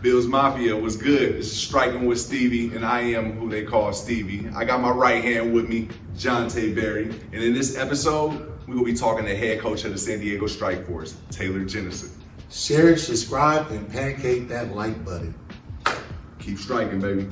Bills Mafia was good. This is Striking with Stevie, and I am who they call Stevie. I got my right hand with me, Jonte Berry. And in this episode, we're gonna be talking to head coach of the San Diego Strike Force, Taylor Jennison. Share, subscribe, and pancake that like button. Keep striking, baby.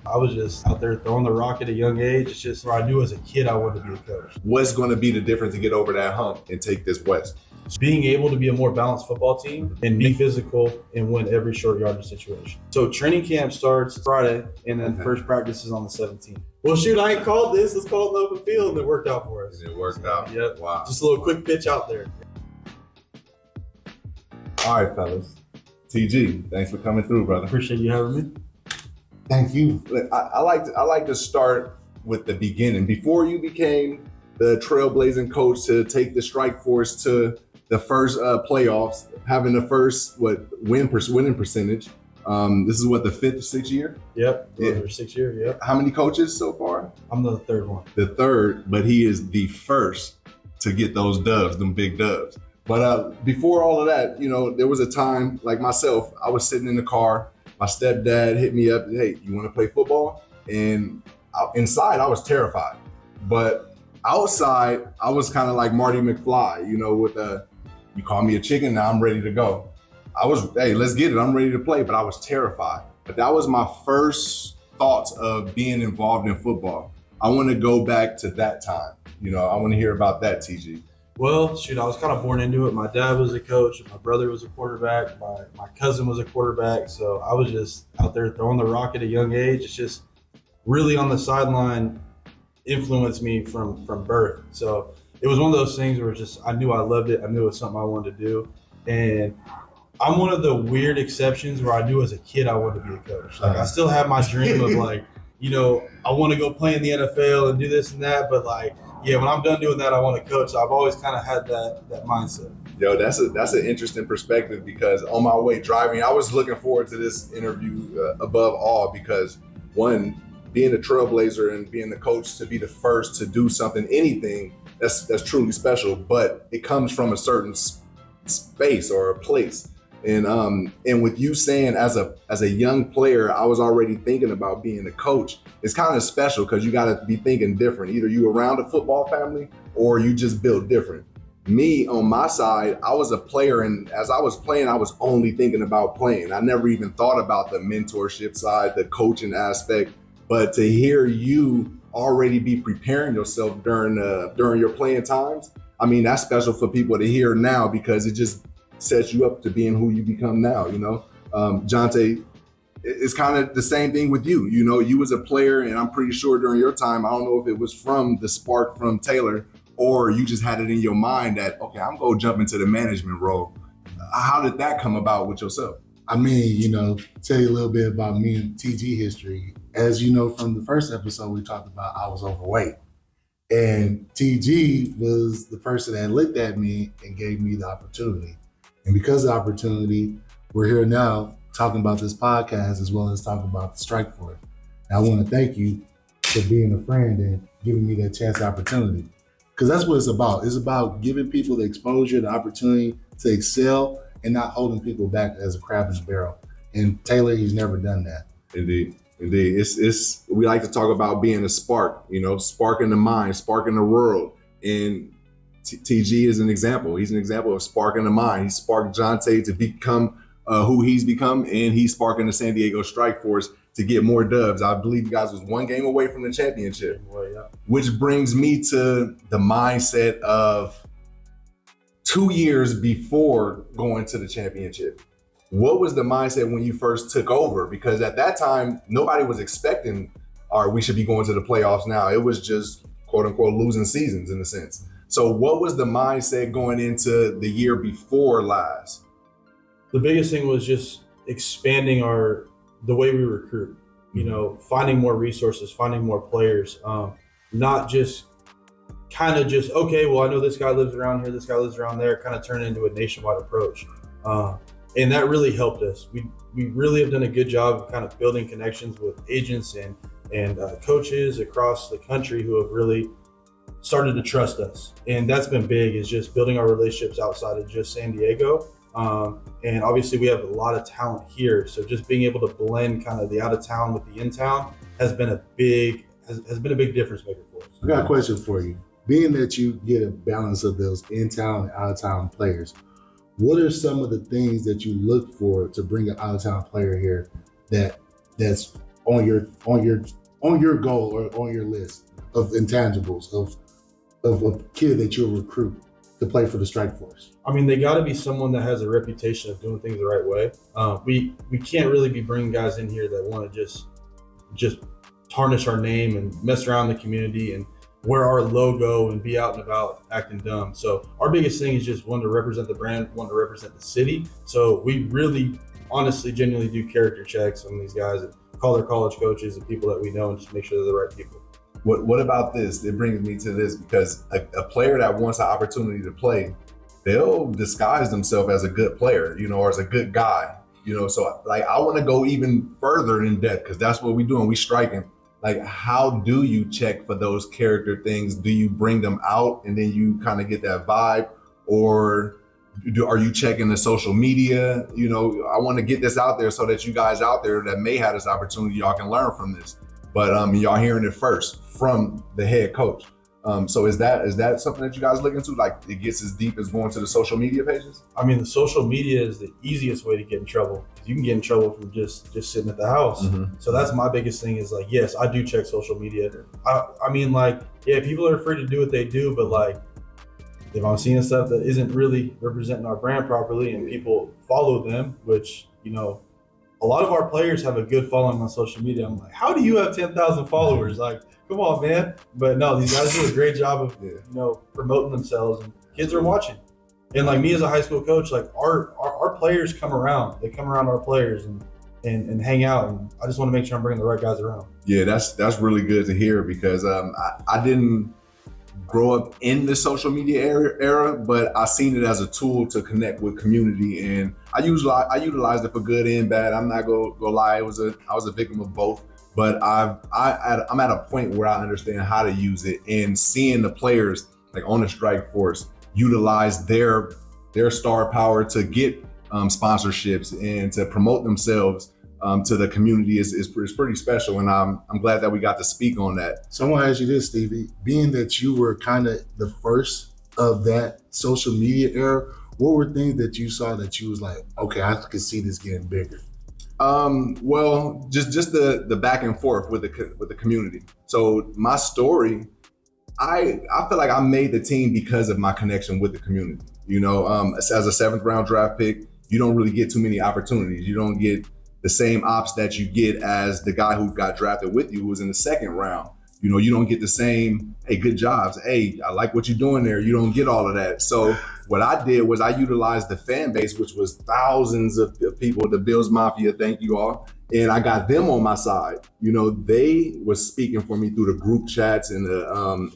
I was just out there throwing the rock at a young age. It's just where I knew as a kid I wanted to be a coach. What's going to be the difference to get over that hump and take this West? Being able to be a more balanced football team and be physical and win every short yardage situation. So training camp starts Friday, and then first practice is on the 17th. Well, shoot, I ain't called this. Let's call it open field, and it worked out for us. And it worked out. Yep. Wow. Just a little quick pitch out there. All right, fellas. TG, thanks for coming through, brother. Appreciate you having me. Thank you. Look, I like to start with the beginning. Before you became the trailblazing coach to take the Strike Force to the first playoffs, having the first winning percentage. This is what, the fifth or sixth year? Yep. Yeah. 6 years. Yep. How many coaches so far? I'm the third one. The third, but he is the first to get those dubs, them big dubs. But before all of that, you know, there was a time like myself, I was sitting in the car. My stepdad hit me up, hey, you want to play football? And inside, I was terrified. But outside, I was kind of like Marty McFly, you know, with you call me a chicken, now I'm ready to go. Hey, let's get it, I'm ready to play, but I was terrified. But that was my first thoughts of being involved in football. I want to go back to that time. You know, I want to hear about that, TG. Well, shoot, I was kind of born into it. My dad was a coach. My brother was a quarterback. My cousin was a quarterback. So I was just out there throwing the rock at a young age. It's just really on the sideline influenced me from birth. So it was one of those things where I knew I loved it. I knew it was something I wanted to do. And I'm one of the weird exceptions where I knew as a kid I wanted to be a coach. Like I still have my dream of like, you know, I want to go play in the NFL and do this and that. But like, yeah, when I'm done doing that, I want to coach. So I've always kind of had that mindset. Yo, that's an interesting perspective because on my way driving, I was looking forward to this interview above all because one, being a trailblazer and being the coach to be the first to do something, anything that's truly special, but it comes from a certain space or a place. And with you saying as a young player, I was already thinking about being a coach. It's kind of special because you got to be thinking different. Either you around a football family or you just built different. Me, on my side, I was a player, and as I was playing, I was only thinking about playing. I never even thought about the mentorship side, the coaching aspect. But to hear you already be preparing yourself during your playing times, I mean, that's special for people to hear now because it just sets you up to being who you become now, you know? Jonte, it's kind of the same thing with you. You know, you was a player, and I'm pretty sure during your time, I don't know if it was from the spark from Taylor or you just had it in your mind that, okay, I'm going to jump into the management role. How did that come about with yourself? I mean, you know, tell you a little bit about me and TG history. As you know, from the first episode we talked about, I was overweight. And TG was the person that looked at me and gave me the opportunity. And because of the opportunity, we're here now talking about this podcast as well as talking about the Strike Force. And I want to thank you for being a friend and giving me that chance opportunity. Because that's what it's about. It's about giving people the exposure, the opportunity to excel and not holding people back as a crab in a barrel. And Taylor, he's never done that. Indeed. It's we like to talk about being a spark, you know, sparking the mind, sparking the world. And TG is an example. He's an example of sparking the mind. He sparked Jonte to become who he's become, and he's sparking the San Diego Strike Force to get more dubs. I believe you guys was one game away from the championship, which brings me to the mindset of 2 years before going to the championship. What was the mindset when you first took over? Because at that time, nobody was expecting, all right, we should be going to the playoffs now. It was just, quote unquote, losing seasons in a sense. So what was the mindset going into the year before last? The biggest thing was just expanding the way we recruit, you know, finding more resources, finding more players, not just kind of just, okay, well, I know this guy lives around here, this guy lives around there, kind of turn into a nationwide approach. And that really helped us. We really have done a good job of kind of building connections with agents and coaches across the country who have really started to trust us. And that's been big, is just building our relationships outside of just San Diego. And obviously we have a lot of talent here. So just being able to blend kind of the out of town with the in town has been a big difference maker for us. I got a question for you. Being that you get a balance of those in town and out of town players, what are some of the things that you look for to bring an out of town player here that's on your goal or on your list of intangibles of a kid that you'll recruit to play for the Strike Force? I mean, they got to be someone that has a reputation of doing things the right way. We can't really be bringing guys in here that want to just tarnish our name and mess around the community and wear our logo and be out and about acting dumb. So our biggest thing is just wanting to represent the brand, wanting to represent the city. So we really, honestly, genuinely do character checks on these guys and call their college coaches and people that we know and just make sure they're the right people. What about this? It brings me to this because a player that wants an opportunity to play, they'll disguise themselves as a good player, or as a good guy, So like I want to go even further in depth because that's what we're doing. We striking. Like, how do you check for those character things? Do you bring them out and then you kind of get that vibe, or are you checking the social media? I want to get this out there so that you guys out there that may have this opportunity, y'all can learn from this. But y'all hearing it first from the head coach. So is that something that you guys look into? Like it gets as deep as going to the social media pages? I mean, the social media is the easiest way to get in trouble. You can get in trouble from just sitting at the house. Mm-hmm. So that's my biggest thing is like, yes, I do check social media. I mean, like, yeah, people are afraid to do what they do, but like, if I'm seeing stuff that isn't really representing our brand properly and people follow them, which, a lot of our players have a good following on social media. I'm like, how do you have 10,000 followers? Like, come on, man. But no, these guys do a great job of, promoting themselves and kids are watching. And like me as a high school coach, like our players come around. They come around our players and hang out. And I just want to make sure I'm bringing the right guys around. Yeah, that's really good to hear because I didn't grow up in the social media era, but I seen it as a tool to connect with community, and I utilized it for good and bad. I'm not gonna lie, I was a victim of both, but I'm at a point where I understand how to use it, and seeing the players like on the Strike Force utilize their star power to get sponsorships and to promote themselves to the community is pretty special, and I'm glad that we got to speak on that. So I want to ask you this, Stevie. Being that you were kind of the first of that social media era, what were things that you saw that you was like, okay, I could see this getting bigger? Well, just the back and forth with the community. So my story, I feel like I made the team because of my connection with the community. As a 7th round draft pick, you don't really get too many opportunities. You don't get the same ops that you get as the guy who got drafted with you who was in the 2nd round. You don't get the same, hey, good jobs. Hey, I like what you're doing there. You don't get all of that. So what I did was I utilized the fan base, which was thousands of people, the Bills Mafia, thank you all. And I got them on my side. They was speaking for me through the group chats and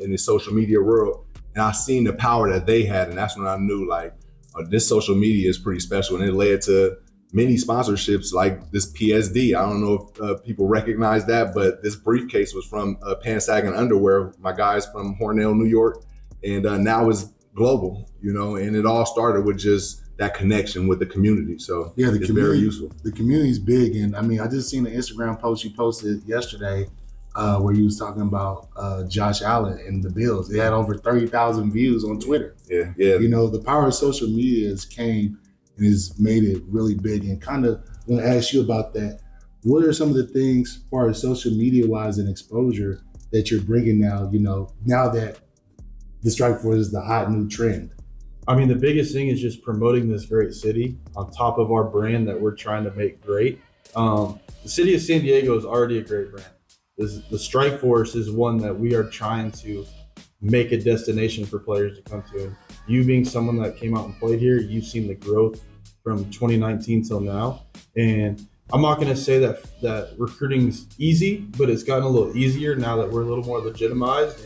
in the social media world. And I seen the power that they had. And that's when I knew like, this social media is pretty special. And it led to many sponsorships like this PSD. I don't know if people recognize that, but this briefcase was from Pan-Sagan Underwear, my guys from Hornell, New York. And now it's global, and it all started with just that connection with the community. So yeah, it's very useful. The community's big. And I mean, I just seen an Instagram post you posted yesterday where you was talking about Josh Allen and the Bills. It had over 30,000 views on Twitter. Yeah. The power of social media has came and has made it really big. And kind of want to ask you about that. What are some of the things, as far as social media wise and exposure, that you're bringing now, now that the Strike Force is the hot new trend? I mean, the biggest thing is just promoting this great city on top of our brand that we're trying to make great. The city of San Diego is already a great brand. The Strike Force is one that we are trying to make a destination for players to come to. And you being someone that came out and played here, you've seen the growth from 2019 till now. And I'm not going to say that recruiting's easy, but it's gotten a little easier now that we're a little more legitimized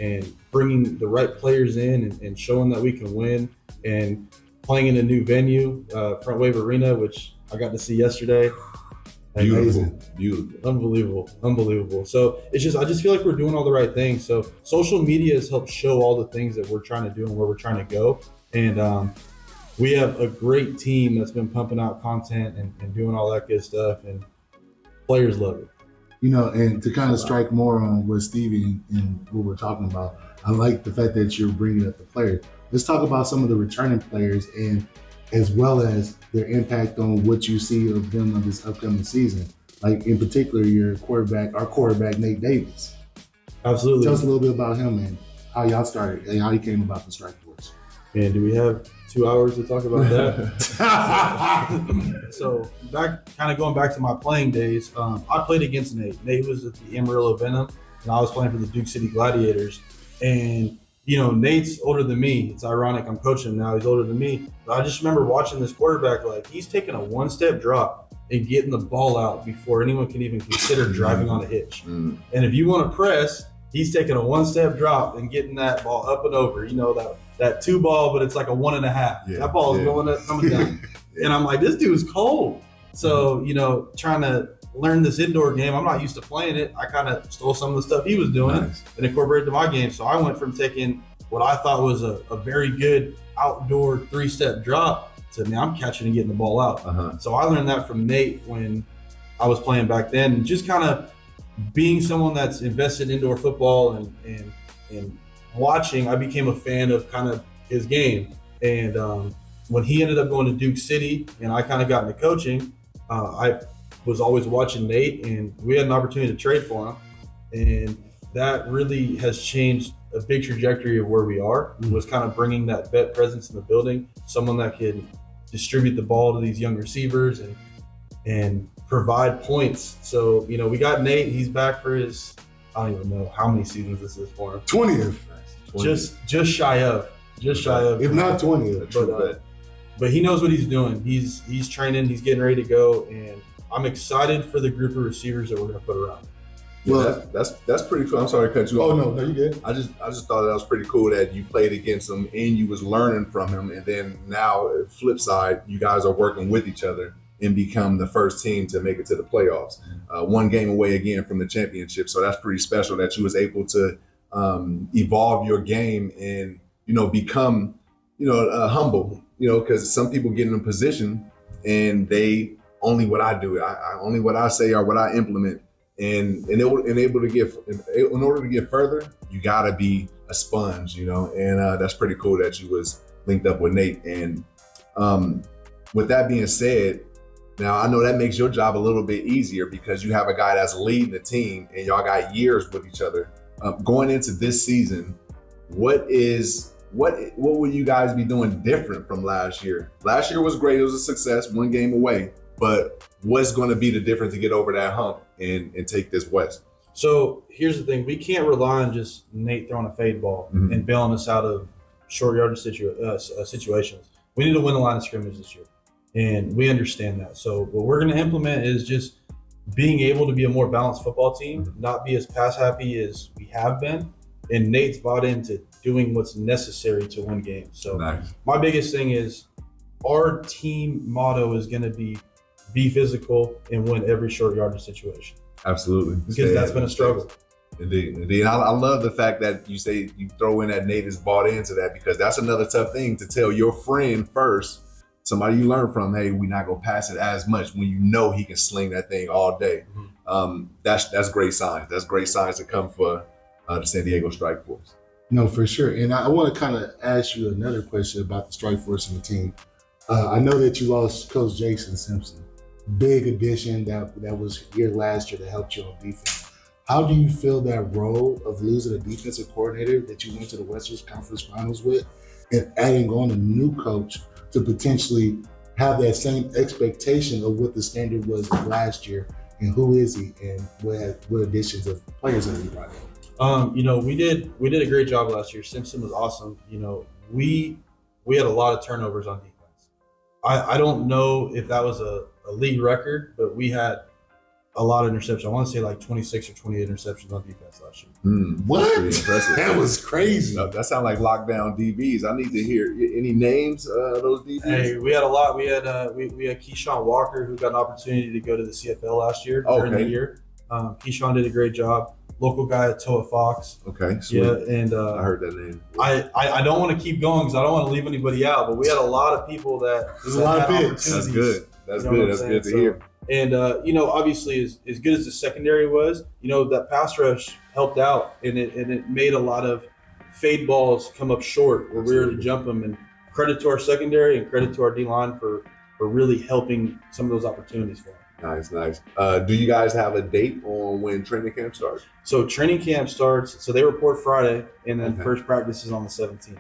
and bringing the right players in and showing that we can win and playing in a new venue, Front Wave Arena, which I got to see yesterday. Beautiful. Unbelievable. So I just feel like we're doing all the right things. So social media has helped show all the things that we're trying to do and where we're trying to go. And we have a great team that's been pumping out content and doing all that good stuff, and players love it. And to kind of strike more on what Stevie and what we're talking about, I like the fact that you're bringing up the players. Let's talk about some of the returning players and as well as their impact on what you see of them on this upcoming season. Like in particular, our quarterback, Nate Davis. Absolutely. Tell us a little bit about him and how y'all started and how he came about the Strike Force. And do we have 2 hours to talk about that? So going back to my playing days, I played against Nate. Nate was at the Amarillo Venom, and I was playing for the Duke City Gladiators. And Nate's older than me. It's ironic. I'm coaching him now. He's older than me. But I just remember watching this quarterback, like he's taking a one-step drop and getting the ball out before anyone can even consider driving on a hitch. And if you want to press, he's taking a one-step drop and getting that ball up and over. That 2 ball, but it's like a 1.5. Yeah, that ball is coming down. And I'm like, this dude's cold. So, trying to learn this indoor game, I'm not used to playing it. I kind of stole some of the stuff he was doing and incorporated to my game. So I went from taking what I thought was a very good outdoor 3-step drop to, man, I'm catching and getting the ball out. So I learned that from Nate when I was playing back then. And just kind of being someone that's invested in indoor football and watching, I became a fan of kind of his game. And when he ended up going to Duke City and I kind of got into coaching, I was always watching Nate, and we had an opportunity to trade for him. And that really has changed a big trajectory of where we are. Was kind of bringing that vet presence in the building, someone that can distribute the ball to these young receivers and provide points. So, we got Nate. He's back for his, I don't even know how many seasons this is for him. 20th. Just shy of. If not 20th. But he knows what he's doing. He's training. He's getting ready to go. And I'm excited for the group of receivers that we're going to put around. Well, that's pretty cool. I'm sorry to cut you off. Oh no, you good. I just thought that was pretty cool that you played against him and you was learning from him, and then now flip side, you guys are working with each other and become the first team to make it to the playoffs. One game away again from the championship. So that's pretty special that you was able to evolve your game and become humble. Because some people get in a position and they only what I do, only what I say or what I implement. And in order to get further, you gotta be a sponge, and that's pretty cool that you was linked up with Nate. And with that being said, now I know that makes your job a little bit easier because you have a guy that's leading the team and y'all got years with each other. Going into this season, what will you guys be doing different from last year? Last year was great, it was a success, 1 game away. But what's going to be the difference to get over that hump and take this West? So here's the thing. We can't rely on just Nate throwing a fade ball and bailing us out of short yardage situations. We need to win the line of scrimmage this year. And we understand that. So what we're going to implement is just being able to be a more balanced football team, not be as pass happy as we have been. And Nate's bought into doing what's necessary to win games. So My biggest thing is our team motto is going to be physical and win every short yardage situation. Absolutely. Because that's been a struggle. Indeed. I love the fact that you say you throw in that Nate is bought into that, because that's another tough thing to tell your friend first, somebody you learn from, hey, we're not going to pass it as much when he can sling that thing all day. That's great signs. That's great signs to come for the San Diego Strike Force. No, for sure. And I want to kind of ask you another question about the Strike Force and the team. I know that you lost Coach Jason Simpson. Big addition that was here last year that helped you on defense. How do you feel that role of losing a defensive coordinator that you went to the Western Conference Finals with and adding on a new coach to potentially have that same expectation of what the standard was last year, and who is he and what additions of players have he brought in? We did a great job last year. Simpson was awesome. We had a lot of turnovers on defense. I don't know if that was a league record, but we had a lot of interceptions. I want to say like 26 or 28 interceptions on defense last year. What? Impressive. That was crazy. That sounds like lockdown DBs. I need to hear any names of those DBs. Hey, we had a lot. We had Keyshawn Walker, who got an opportunity to go to the CFL last year during the year. Keyshawn did a great job. local guy at Toa Fox. Okay, sweet. Yeah, and I heard that name. I don't want to keep going because I don't want to leave anybody out, but we had a lot of people that There's a lot of had picks. That's opportunities. good. That's You know good. what That's I'm good to saying? hear. And obviously, as good as the secondary was, that pass rush helped out, and it made a lot of fade balls come up short where we were to Absolutely. jump them. And credit to our secondary and credit to our D line for really helping some of those opportunities for them. Nice. Do you guys have a date on when training camp starts? So training camp starts. So they report Friday, and then Okay. first practice is on the 17th.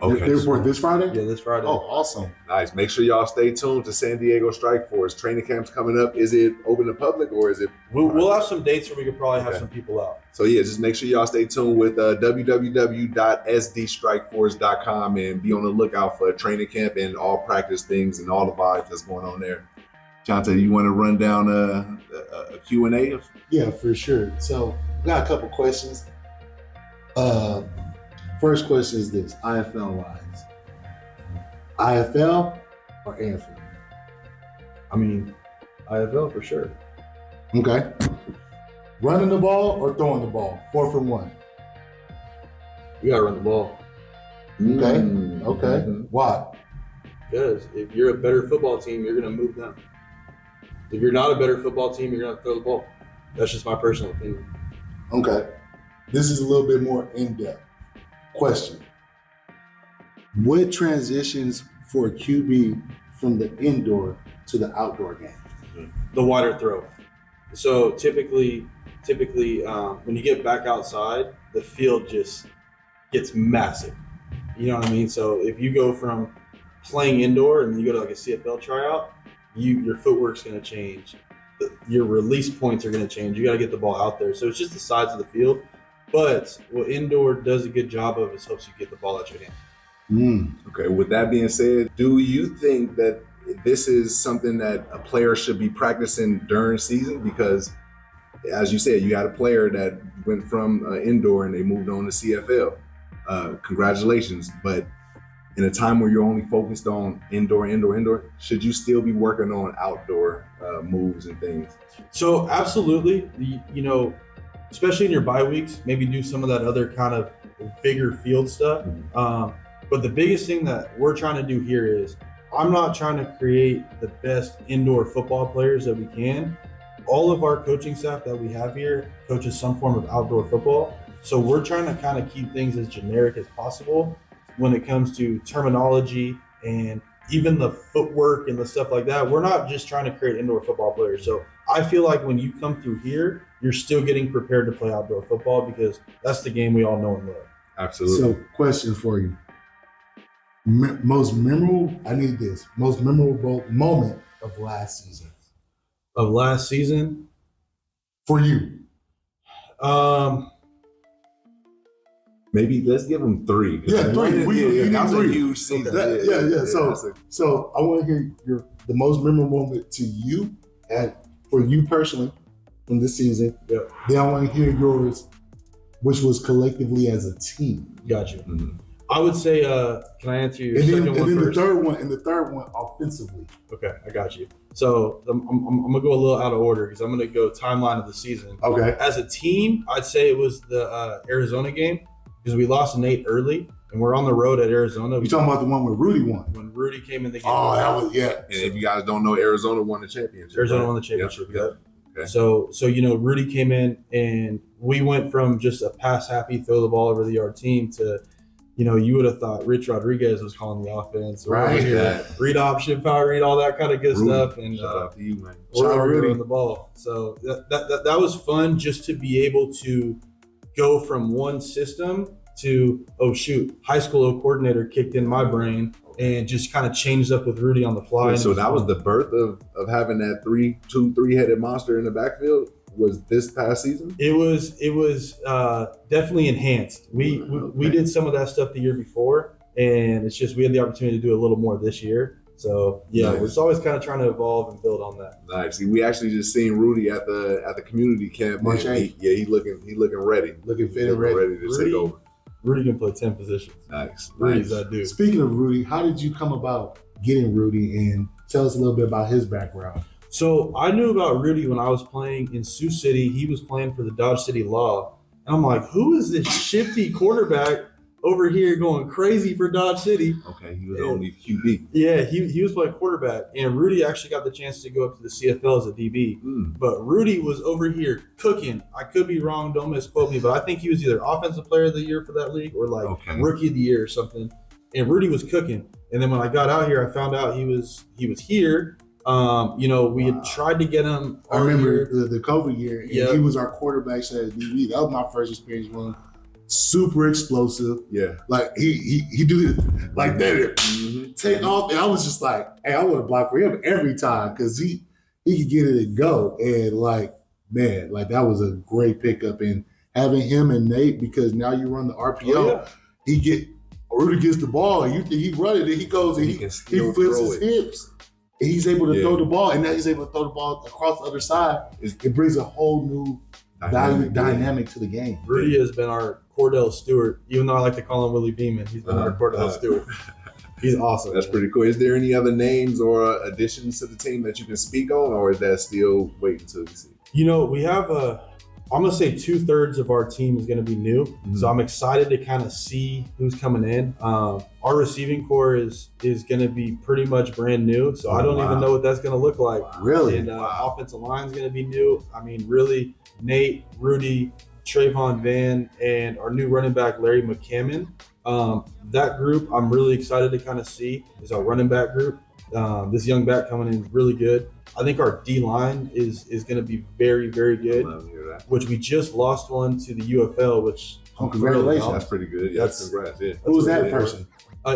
They report this Friday? Yeah, this Friday. Oh, awesome. Nice. Make sure y'all stay tuned to San Diego Strike Force. Training camp's coming up. Is it open to public or is it? We'll have some dates where we could probably have Okay. some people out. So yeah, just make sure y'all stay tuned with www.sdstrikeforce.com and be on the lookout for training camp and all practice things and all the vibes that's going on there. Jonte, you want to run down a Q&A? Yeah, for sure. So we got a couple questions. First question is this, IFL wise. IFL or AFL? I mean, IFL for sure. Okay. Running the ball or throwing the ball? 4 from 1. You gotta run the ball Okay. Mm. Okay. Mhm. Why? because if you're a better football team, you're gonna move them. If you're not a better football team, you're gonna throw the ball. That's just my personal opinion. Okay. This is a little bit more in-depth. Question. What transitions for a QB from the indoor to the outdoor game? The wider throw. So typically, when you get back outside, the field just gets massive. You know what I mean? So if you go from playing indoor and you go to like a CFL tryout, your footwork's going to change. Your release points are going to change. You got to get the ball out there. So it's just the size of the field. But what indoor does a good job of is helps you get the ball out your hand. Okay, with that being said, do you think that this is something that a player should be practicing during season? Because as you said, you had a player that went from indoor and they moved on to CFL. Congratulations. But in a time where you're only focused on indoor, should you still be working on outdoor moves and things? So absolutely, especially in your bye weeks, maybe do some of that other kind of bigger field stuff. But the biggest thing that we're trying to do here is I'm not trying to create the best indoor football players that we can. All of our coaching staff that we have here coaches some form of outdoor football. So we're trying to kind of keep things as generic as possible when it comes to terminology and even the footwork and the stuff like that. We're not just trying to create indoor football players. So I feel like when you come through here, you're still getting prepared to play outdoor football because that's the game we all know and love. Absolutely. So, question for you. Most memorable moment of last season Of last season, for you? Maybe let's give them 3. Yeah, 3. We need that was 3. a huge season. Yeah. So I want to hear the most memorable moment to you and for you personally from this season. Yeah. Then I want to hear yours, which was collectively as a team. Got you. Mhm. I would say, can I answer your And second then, one the first? third one offensively. Okay, I got you. So I'm gonna go a little out of order because I'm gonna go timeline of the season. Okay. As a team, I'd say it was the Arizona game because we lost Nate early and we're on the road at Arizona. You talking about the one where Rudy won? When Rudy came in the game. Oh, that was And if you guys don't know, Arizona won the championship. Arizona right? won the championship. Yep. Yep. Okay. So Rudy came in and we went from just a pass happy, throw the ball over the yard team to, you would have thought Rich Rodriguez was calling the offense. We're over Right. here, read option, power read, all that kind of good Rudy, stuff. And shout out to you, man. we're Shout out over here Rudy. on the ball. So that was fun just to be able to go from one system to, oh shoot, high school O coordinator kicked in my brain and just kind of changed up with Rudy on the fly. And So it that was fun. the birth of having that three-headed monster in the backfield. Was this past season? It was definitely enhanced. We did some of that stuff the year before, and it's just we had the opportunity to do a little more this year. So yeah, Nice. we're just always kind of trying to evolve and build on that. Nice. See, we actually just seen Rudy at the community camp. March and 8th. he looking ready. Looking fit He and looking ready. ready to Rudy. take over. Rudy can play 10 positions. Nice. Rudy's Nice. that dude. Speaking of Rudy, how did you come about getting Rudy, and tell us a little bit about his background? So I knew about Rudy when I was playing in Sioux City. He was playing for the Dodge City Law, And I'm like, who is this shifty quarterback over here going crazy for Dodge City? Okay, he was only QB. Yeah, he was playing quarterback. And Rudy actually got the chance to go up to the CFL as a DB. But Rudy was over here cooking. I could be wrong, don't misquote me, but I think he was either offensive player of the year for that league or rookie of the year or something. And Rudy was cooking. And then when I got out here, I found out he was here. We had tried to get him. I remember the COVID year, and Yep. he was our quarterback at DB. That was my first experience with him. Super explosive. Yeah. Like he do it like that. Take off, and I was just like, hey, I want to block for him every time because he could get it and go. And that was a great pickup. And having him and Nate, because now you run the RPO, Rudy gets the ball, and you think he run it, and he goes and he flips his hips. And he's able to throw the ball, and now he's able to throw the ball across the other side. It brings a whole new dynamic to the game. Rudy has been our Cordell Stewart, even though I like to call him Willie Beeman. He's been our Cordell Stewart. He's awesome. That's pretty cool. Is there any other names or additions to the team that you can speak on, or is that still waiting to be seen? We have I'm going to say 2/3 of our team is going to be new. So I'm excited to kind of see who's coming in. Our receiving core is going to be pretty much brand new. So I don't even know what that's going to look like. Really? And offensive line is going to be new. I mean, really, Nate, Rudy, Trayvon Van, and our new running back, Larry McCammon. That group I'm really excited to kind of see is our running back group. This young back coming in is really good. I think our D-line is going to be very, very good, which we just lost one to the UFL, which congratulations. That's pretty good. Yeah, congrats. Yeah. Who was that person?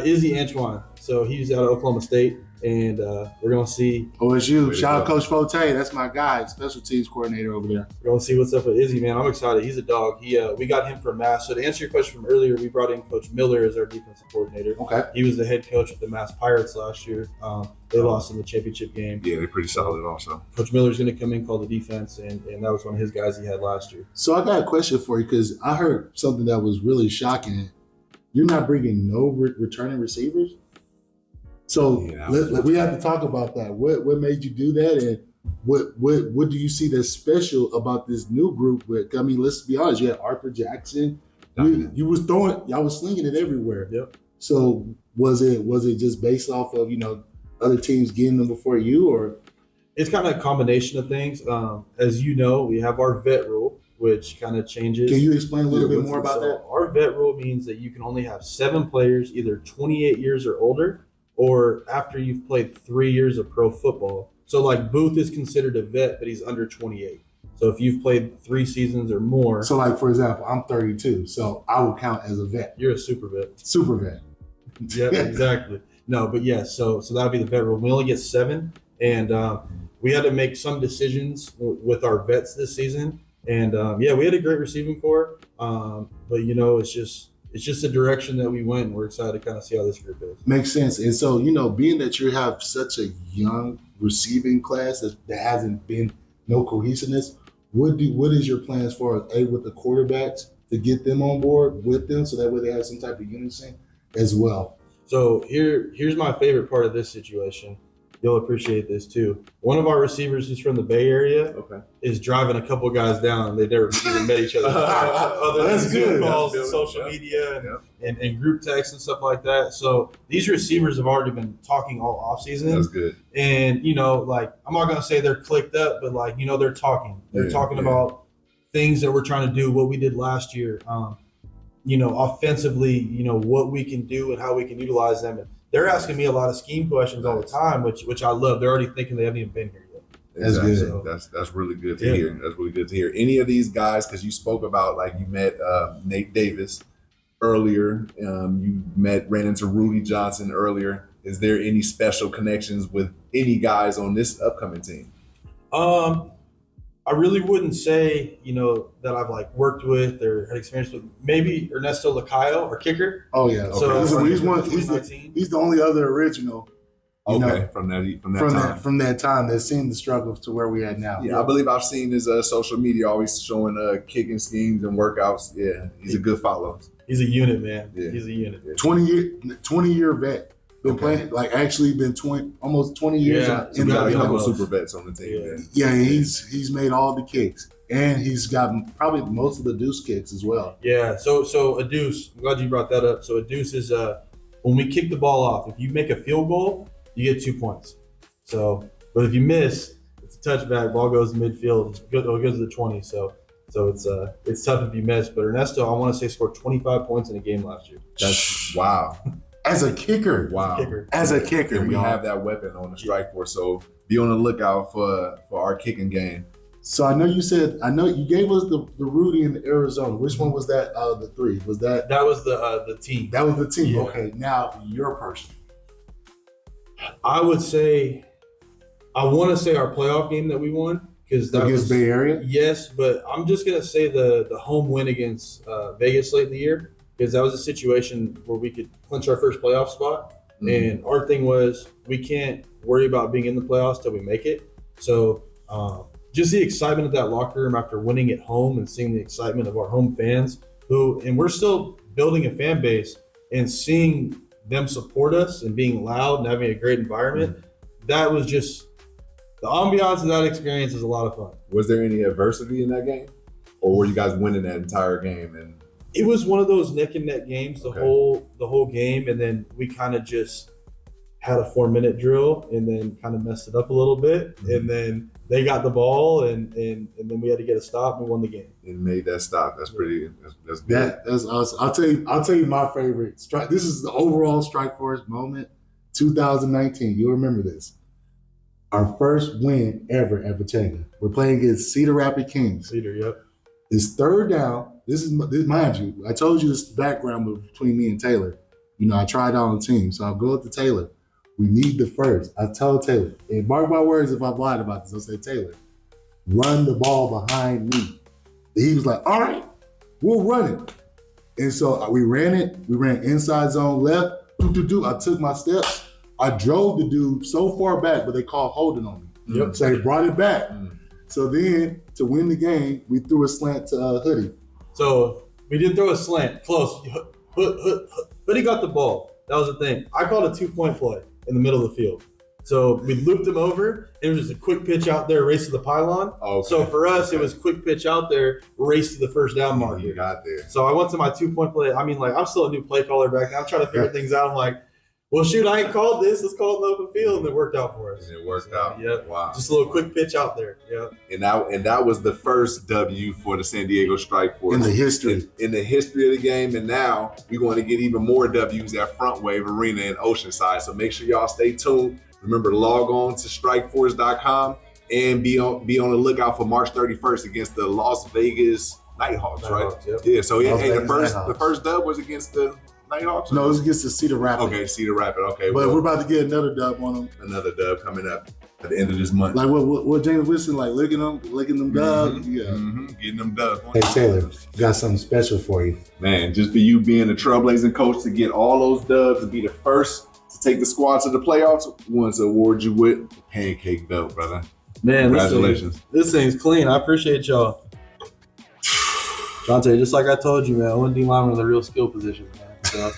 Izzy Antoine. So he's out of Oklahoma State, and we're going to see. OSU. Shout out Coach Forte. That's my guy, special teams coordinator over there. We're going to see what's up with Izzy, man. I'm excited. He's a dog. We got him from Mass. So to answer your question from earlier, we brought in Coach Miller as our defensive coordinator. Okay. He was the head coach of the Mass Pirates last year. They lost in the championship game. Yeah, they're pretty solid also. Coach Miller's going to come in, call the defense, and that was one of his guys he had last year. So I got a question for you because I heard something that was really shocking. You're not bringing no returning receivers? So we have to talk about that. What made you do that, and what do you see that's special about this new group? I mean, let's be honest. You had Arthur Jackson. You was y'all was slinging it everywhere. Yep. So was it just based off of other teams getting them before you, or? It's kind of a combination of things. As you know, we have our vet rule, which kind of changes. Can you explain a little bit more about that? Our vet rule means that you can only have 7 players, either 28 years or older, or after you've played 3 years of pro football. So like Booth is considered a vet, but he's under 28. So if you've played 3 seasons or more. So like, for example, I'm 32, so I would count as a vet. You're a super vet. Super vet. Yeah, exactly. No, but yeah, so that would be the vet rule. We only get 7, and we had to make some decisions with our vets this season. And we had a great receiving core, but it's just a direction that we went, and we're excited to kind of see how this group is. Makes sense. And so being that you have such a young receiving class that hasn't been no cohesiveness, what is your plans for with the quarterbacks to get them on board with them so that way they have some type of unison as well? So here's my favorite part of this situation. You'll appreciate this too. One of our receivers who's from the Bay Area is driving a couple guys down, and they never even met each other. That's good. Calls and social media and group texts and stuff like that. So these receivers have already been talking all off season. That's good. And I'm not gonna say they're clicked up, but they're talking. They're talking about things that we're trying to do, what we did last year. Offensively, what we can do and how we can utilize them. And they're asking me a lot of scheme questions all the time, which I love. They're already thinking they haven't even been here yet. Exactly. That's good. That's really good to hear. That's really good to hear. Any of these guys, because you spoke about you met Nate Davis earlier, you ran into Rudy Johnson earlier. Is there any special connections with any guys on this upcoming team? I really wouldn't say, that I've worked with or had experience with. Maybe Ernesto Lacayo, our kicker. Oh yeah. So he's the only other original. From that time that seen the struggles to where we at now. Yeah, I believe I've seen his social media always showing kicking schemes and workouts. Yeah, he's a good follow. He's a unit, man. Yeah. He's a unit. 20-year vet. Been playing almost 20 years. So we got a couple super vets on the team. Yeah, he's made all the kicks. And he's got probably most of the deuce kicks as well. Yeah. So a deuce. I'm glad you brought that up. So a deuce is when we kick the ball off. If you make a field goal, you get 2 points. So, but if you miss, it's a touchback. Ball goes to midfield. It goes to the 20. So it's tough if you miss. But Ernesto, I want to say, scored 25 points in a game last year. That's wow. As a kicker. Wow. As a kicker. And we y'all. have that weapon on the strike force. So be on the lookout for our kicking game. So I know you gave us the Rudy in Arizona. Which one was that out of the three? Was that was the team. that was the team? Yeah. Okay, now your person. I would say, I want to say our playoff game that we won, because that Against was Bay Area? Yes, but I'm just gonna say the home win against Vegas late in the year, because that was a situation where we could clinch our first playoff spot. And our thing was, we can't worry about being in the playoffs till we make it. So just the excitement of that locker room after winning at home and seeing the excitement of our home fans, and we're still building a fan base, and seeing them support us and being loud and having a great environment. That was just, the ambiance of that experience is a lot of fun. Was there any adversity in that game? Or were you guys winning that entire game? And It was one of those neck and neck games the whole game, and then we kind of just had a 4-minute drill and then kind of messed it up a little bit, and then they got the ball and then we had to get a stop and we won the game. and made that stop. That's pretty. That's good. That's awesome. I'll tell you my favorite strike. This is the overall Strike Force moment. 2019. You'll remember this. Our first win ever at Pachanga. We're playing against Cedar Rapids Kings. Cedar, yep. It's third down. This mind you, I told you this background between me and Taylor. You know, I tried out on team, so I'll go up to Taylor. We need the first. I tell Taylor, and mark my words if I'm lying about this, I'll say, Taylor, run the ball behind me. And he was like, all right, we'll run it. And so we ran it. We ran inside zone left. I took my steps. I drove the dude so far back, but they called holding on me. Yep. So they brought it back. So then, to win the game, we threw a slant to Hoodie. So we didn't throw a slant. Close. Hoodie got the ball. That was the thing. I called a 2-point play in the middle of the field. So we looped him over. It was just a quick pitch out there, race to the pylon. Okay. So for us, it was quick pitch out there, race to the first down marker. You got there. So I went to my 2-point play. I mean, like, I'm still a new play caller back then. I'm trying to figure things out. I'm like, well, shoot, I ain't called this. Let's call it in the open field. And it worked out for us. And it worked out. Yep. Wow. Just a little quick pitch out there. Yep. And that was the first W for the San Diego Strike Force In the history. in the history of the game. And now we're going to get even more W's at Front Wave Arena in Oceanside. So make sure y'all stay tuned. Remember to log on to strikeforce.com and be on the lookout for March 31st against the Las Vegas Nighthawks, right? Nighthawks, yep. Yeah. So Las Vegas the Nighthawks. first dub was against the Nighthawks. No, it was against the Cedar Rapids. Okay, Cedar Rapids. Okay, But we're about to get another dub on them. another dub coming up at the end of this month. Like what James Wilson, like licking them dubs. Yeah. Getting them dubs. Hey Taylor, got something special for you. Man, just for you being a trailblazing coach to get all those dubs and be the first to take the squad to the playoffs, we want to award you with a pancake belt, brother. Man, Congratulations. This thing's clean. I appreciate y'all. Dante, just like I told you, man, O and D linemen are the real skill position, man. So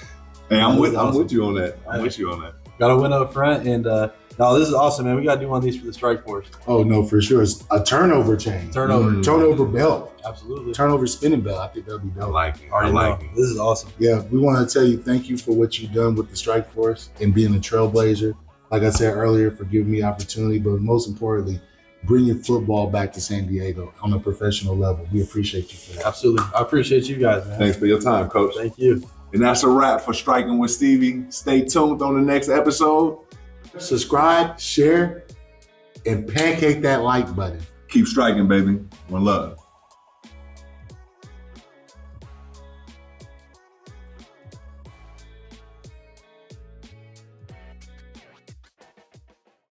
Hey, I'm Awesome. with you on that. I'm with you on that. got to win up front, and no, this is awesome, man. We got to do one of these for the Strike Force. Oh no, for sure. It's a turnover chain. Turnover, Turnover belt. absolutely. Turnover spinning belt. I think that'd be I dope. like it. I Already like know. it. This is awesome. Yeah, we want to tell you thank you for what you've done with the Strike Force and being a trailblazer. Like I said earlier, for giving me opportunity, but most importantly, bringing football back to San Diego on a professional level. We appreciate you for that. Absolutely. I appreciate you guys, man. Thanks for your time, Coach. Thank you. And that's a wrap for Striking with Stevie. Stay tuned on the next episode. Subscribe, share, and pancake that like button. Keep striking, baby. One love.